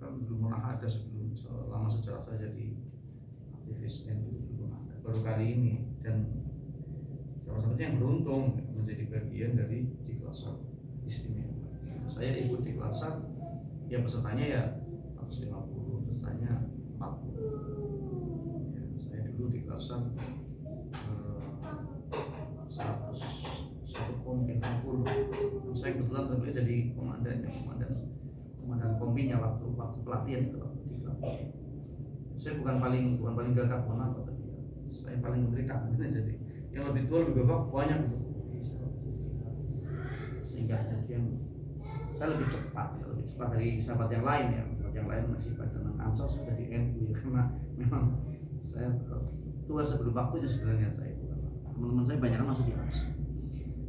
Kan belum pernah ada sebelum selama sejarah saya jadi aktivis NU belum ada. Baru kali ini, dan salah satunya yang beruntung menjadi bagian dari Diklasar istimewa. Saya ikut Diklasar, ya pesertanya ya 150, pesertanya 40. Ya, saya dulu Diklasar 101 kompi tempur. Saya kebetulan terpilih jadi komandan kombinya waktu pelatihan itu waktu di Diklasar. Saya bukan paling gagah pun apa, tapi ya, saya paling memberikan. Jadi yang lebih tua lebih gagah banyak itu. Sehingga kemudian saya lebih cepat dari sahabat yang lain ya. Sahabat yang lain masih pada Ansor, saya di NU ya, karena memang saya tua sebelum waktunya sebenarnya saya itu. Teman-teman saya banyak masuk di Ansor.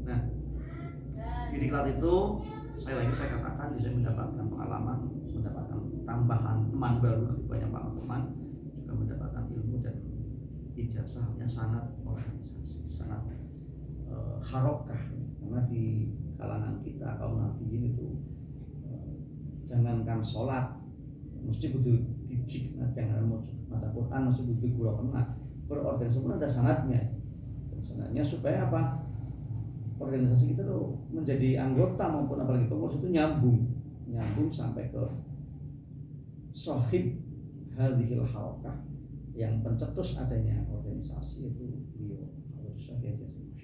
Nah, di Diklat itu saya katakan saya mendapatkan pengalaman, mendapatkan tambahan teman baru, banyak banget teman, juga mendapatkan ilmu dan ijazahnya sangat organisasi, sangat harokah. Karena di kalangan kita kaum nahdliyin itu jangankan sholat mesti butuh dijik, jangan maca Quran mesti butuh guru kena, berorganisasi pun ada sanatnya supaya apa, organisasi kita tuh menjadi anggota maupun apalagi pengurus itu nyambung sampai ke sahib hadhil harakah yang pencetus adanya organisasi itu beliau Syekh Yasin.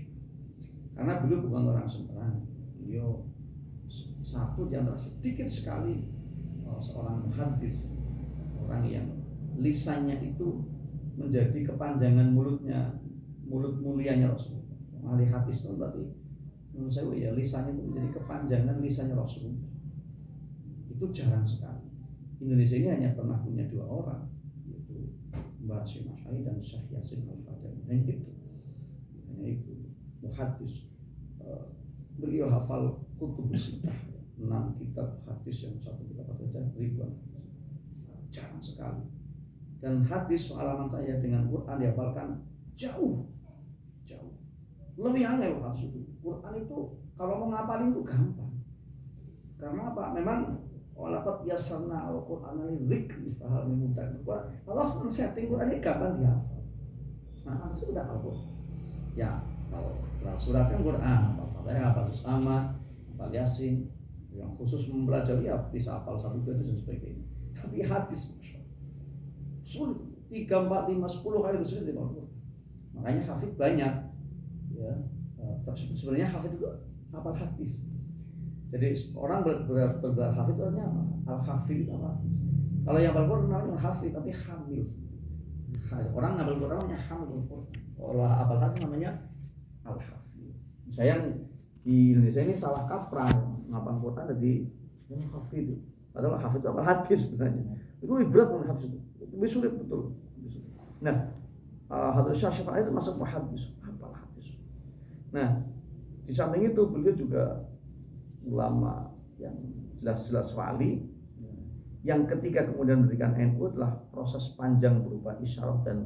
Karena beliau bukan orang sembarangan, beliau satu di antara sedikit sekali seorang muhaddis, orang yang lisannya itu menjadi kepanjangan mulut mulianya Rasul. Ahli hadis itu berarti menurut saya ya lisannya itu menjadi kepanjangan lisannya Rasul. Itu jarang sekali. Indonesia ini hanya pernah punya 2 orang, yaitu Mbah Hashim Asy'ari dan Syekh Yasin Al-Fadil. Hanya itu muhaddis. Beliau hafal kutubus sittah, 6 kitab hadis yang satu kitab saja ribuan, jarang sekali. Dan hadis pengalaman saya dengan Quran dihafalkan jauh lebih angel hadis itu. Quran itu kalau mau ngapalin itu gampang. Karena apa? Memang walaqad yassarna al-Qur'ana lidzikri fahal min muddakir. Allah men-setting Quran ini gampang dihafal. Nah, itu udah hafal. Ya, kalau surat kan Quran, hafal sama, hafal Yasin, yang khusus mempelajari ya bisa hafal 1, 2 dan sebagainya. Tapi hadis sulit, 3, 4, 5, 10 kali lebih sulit daripada Quran. Makanya hafid banyak. Ya, sebenarnya hafid itu hafal hadis. Jadi orang bergelar hafid itu artinya apa? Al-hafid itu apa? Kalau yang hafal Quran namanya hafid, tapi hamil. Orang hafal Quran namanya hamil Quran. Kalau hafal hadis namanya al-hafid. Saya di Indonesia ini salah kaprah ngapal Quran jadi yang hafid. Padahal hafid itu hafal hadis sebenarnya. Itu lebih berat dari hafid itu. Lebih sulit betul. Nah, Hadrat Syekh Syafi'i itu masuk muhaddis, hafal hadis. Nah, di samping itu beliau juga ulama yang jelas-jelas wali, yang ketika kemudian memberikan NU adalah proses panjang berupa isyarat dan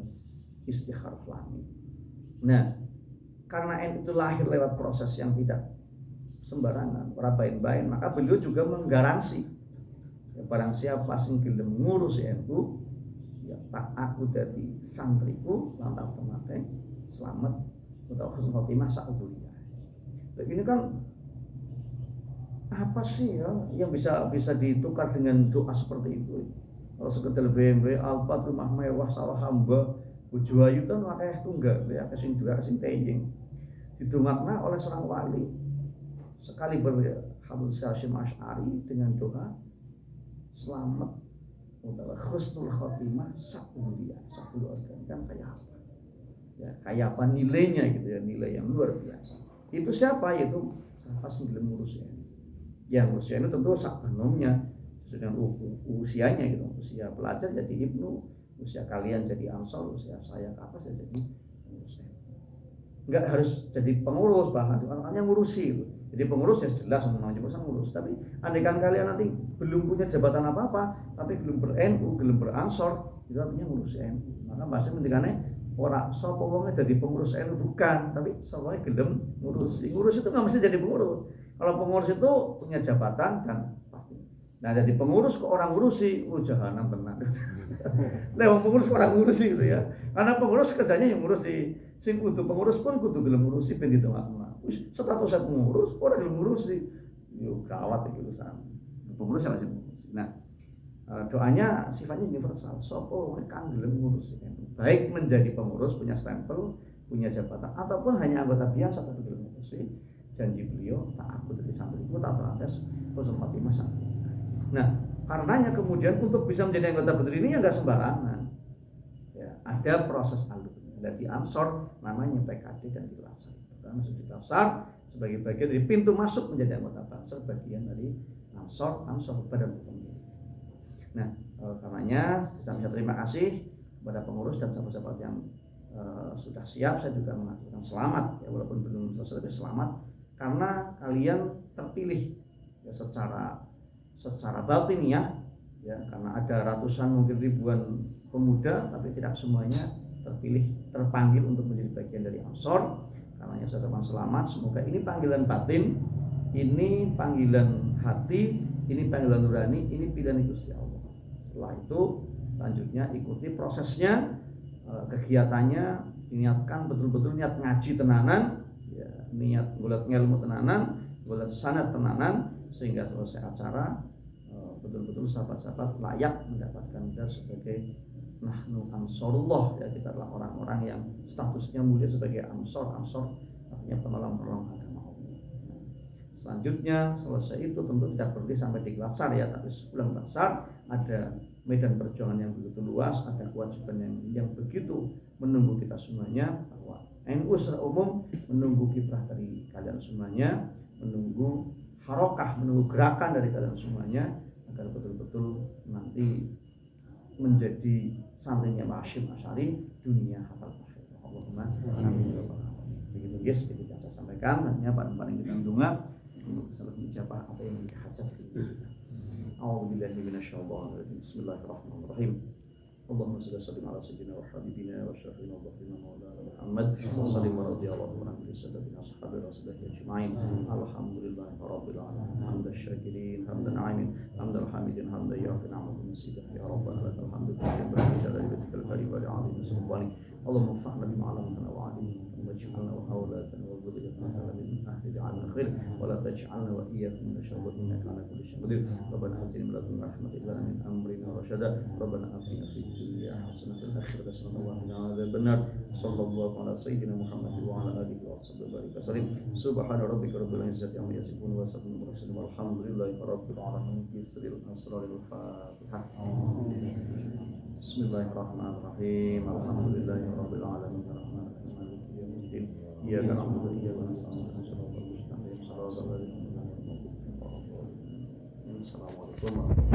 istikharah langit. Nah, karena NU itu lahir lewat proses yang tidak sembarangan, ora bain-bain, maka beliau juga menggaransi ya, barang siapa sing gelem ngurus NU, ya tak aku dadi santriku lan tak pemate selamat utawa husnul khotimah sak dunya. Begini kan apa sih ya yang bisa ditukar dengan doa seperti itu? Kalau sekedar BMW, Alphard, rumah mewah, sawah hamba, bojo ayu kan akeh tunggal ya, sing juga sing teying. Didongakna oleh seorang wali sekali berhabul Hashim Asy'ari dengan doa selamat utawa husnul khotimah sak dunya, sak keluarga. Kan kayak apa? Ya, kayak apa nilainya gitu ya, nilai yang luar biasa. Itu siapa? Yaitu siapa sing gelem ngurusnya. Yang usia itu tentu sak penuhnya dengan usianya gitu, usia pelajar jadi ibnu, usia kalian jadi ansor, usia saya apa saya jadi pengurus. Enggak harus jadi pengurus, bahkan hanya ngurusi gitu. Jadi pengurus ya jelas namanya ngurus, tapi andaikan kalian nanti belum punya jabatan apa-apa, tapi belum ber-NU, belum beransor, itu artinya ngurus NU. Maka bahasa pendidikannya ora sapa wong dadi pengurus NU bukan, tapi sapa gelem ngurus. Ngurus itu enggak mesti jadi pengurus. Kalau pengurus itu punya jabatan kan pasti Nah, jadi pengurus kok orang ngurusi, jahanam tenang. Lah pengurus kok orang ngurusi gitu ya. Karena pengurus kerjanya yang ngurusi. Sing kudu pengurus pun kudu gelem ngurusi ben ditengah-tengah. Wis status pengurus ora gelem ngurusi. Yo gawat iki urusan. Pengurus sama sing ngurusi. Nah, doanya sifatnya universal. Sopo kang gelem ngurusi. Baik menjadi pengurus punya stempel, punya jabatan ataupun hanya anggota biasa tapi gelem ngurusi. Janji beliau tak aku dari santriku tak atas konservatif masa. Nah, karenanya kemudian untuk bisa menjadi anggota Badr ini ya nggak sembarangan. Ya, ada proses alurnya. Dari Ansor namanya PKD dan Dilasa. Karena masuk di Dilasa sebagai bagian dari pintu masuk menjadi anggota Ansor, bagian dari Ansor Badan Hukum. Nah, karenanya saya terima kasih kepada pengurus dan sahabat-sahabat yang sudah siap. Saya juga mengatakan selamat ya, walaupun belum selesai tapi selamat karena kalian terpilih ya, secara batiniah ya, karena ada ratusan mungkin ribuan pemuda tapi tidak semuanya terpanggil untuk menjadi bagian dari Ansor. Karenanya saya ucapkan selamat, semoga ini panggilan batin, ini panggilan hati, ini panggilan nurani, ini pilihan Gusti Allah. Setelah itu selanjutnya ikuti prosesnya, kegiatannya, niatkan betul-betul niat ngaji tenanan ya, niat golek ilmu tenanan, golek sanad tenanan, sehingga selesai acara betul-betul sahabat-sahabat layak mendapatkan gelar sebagai nahnu ansorullah ya, kita adalah orang-orang yang statusnya mulia sebagai ansor artinya penolong-penolong agama Allah. Selanjutnya selesai itu tentu tidak berhenti sampai di Glasar ya, tapi sebelum Glasar ada medan perjuangan yang begitu luas, ada kewajiban yang begitu menunggu kita semuanya, bahwa NU secara umum menunggu kiprah dari kalian semuanya, menunggu harokah, menunggu gerakan dari kalian semuanya agar betul-betul nanti menjadi santrinya Mbah Hasyim Asy'ari dunia hafal akhir. Allahumma amin. Begitu guys, jadi saya sampaikan hanya paling kita mendengar untuk selalu mencapai apa yang dihajat. A'udzubillahi minasyaitonir rajim. Bismillahirrahmanirrahim. Allahumma shalli ala sayyidina wa habibina wa syafiina wa dhahrina maulana Muhammad wa sallim wa radiyallahu anhu sayyidina ashabi rasulillah ajma'in. Alhamdulillahi rabbil alamin. Hamdan syakirin, hamdan amin, hamdan hamidin, hamdan yafi ni'matin nasidah ya rabbana lakal hamdu bi jalali wajhikal karim wa li'azimi sultanik. Allahumma fa'na bima 'allamtana wa 'allimna waj'alna wa awladana wa dhurriyyatana min ahli al khair wa la taj'alna wa iyyakum min syarri innaka 'ala kulli syai'in qadir. Rabbana atina min ladunka rahmatan wa min amrina rasyada. Rabbana atina fid dunya hasanah wa fil akhirati hasanah wa qina adzabannar. Sallallahu ala sayyidina Muhammad wa ala alihi wa sahbihi wasallam. Subhana rabbika rabbil izzati amma yasifun wa salamun 'alal mursalin walhamdulillahi rabbil alamin. Bismillahil Fatihah. Bismillahirrahmanirrahim. Alhamdulillahi rabbil alamin. Arrahmanirrahim. Maliki yaumiddin. Iyyaka na'budu wa iyyaka nasta'in. Shiratal mustaqim. Shiratal ladzina an'amta 'alaihim. Assalamualaikum warahmatullahi wabarakatuh.